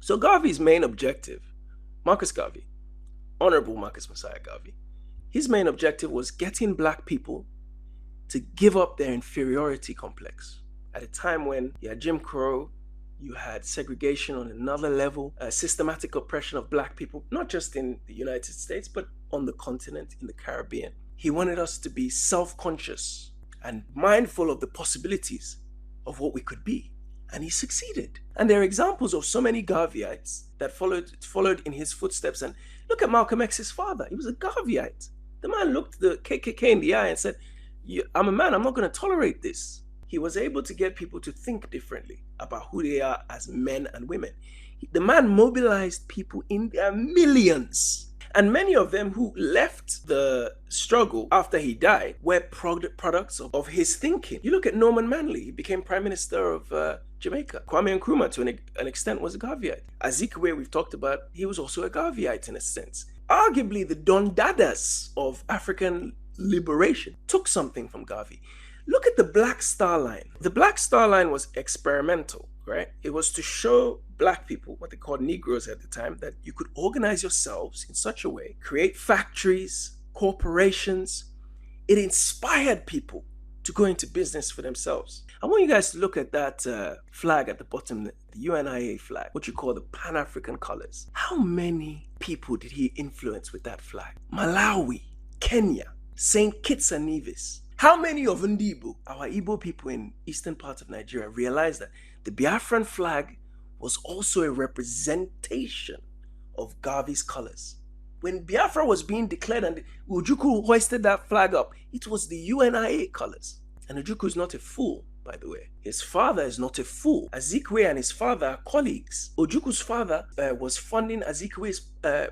So Garvey's main objective, Marcus Garvey, Honorable Marcus Messiah Garvey, his main objective was getting black people to give up their inferiority complex. At a time when you had Jim Crow, you had segregation on another level, systematic oppression of black people, not just in the United States, but on the continent, in the Caribbean. He wanted us to be self-conscious and mindful of the possibilities of what we could be. And he succeeded. And there are examples of so many Garveyites that followed in his footsteps. And look at Malcolm X's father. He was a Garveyite. The man looked the KKK in the eye and said, I'm a man, I'm not going to tolerate this. He was able to get people to think differently about who they are as men and women. The man mobilized people in their millions. And many of them who left the struggle after he died were products of his thinking. You look at Norman Manley, he became Prime Minister of Jamaica. Kwame Nkrumah, to an extent, was a Garveyite. Azikiwe, we've talked about, he was also a Garveyite in a sense. Arguably, the Don Dadas of African liberation took something from Garvey. Look at the Black Star Line. The Black Star Line was experimental, right? It was to show black people, what they called Negroes at the time, that you could organize yourselves in such a way, create factories, corporations. It inspired people to go into business for themselves. I want you guys to look at that flag at the bottom, the UNIA flag, what you call the Pan-African colors. How many people did he influence with that flag? Malawi, Kenya, St. Kitts and Nevis. How many of Ndibo, our Igbo people in eastern parts of Nigeria, realized that the Biafran flag was also a representation of Garvey's colors? When Biafra was being declared and Ojukwu hoisted that flag up, it was the UNIA colors. And Ojukwu is not a fool, by the way. His father is not a fool. Azikiwe and his father are colleagues. Ojukwu's father was funding Azikiwe's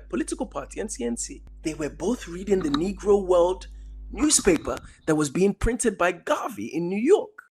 political party, NCNC. They were both reading the Negro World newspaper that was being printed by Garvey in New York.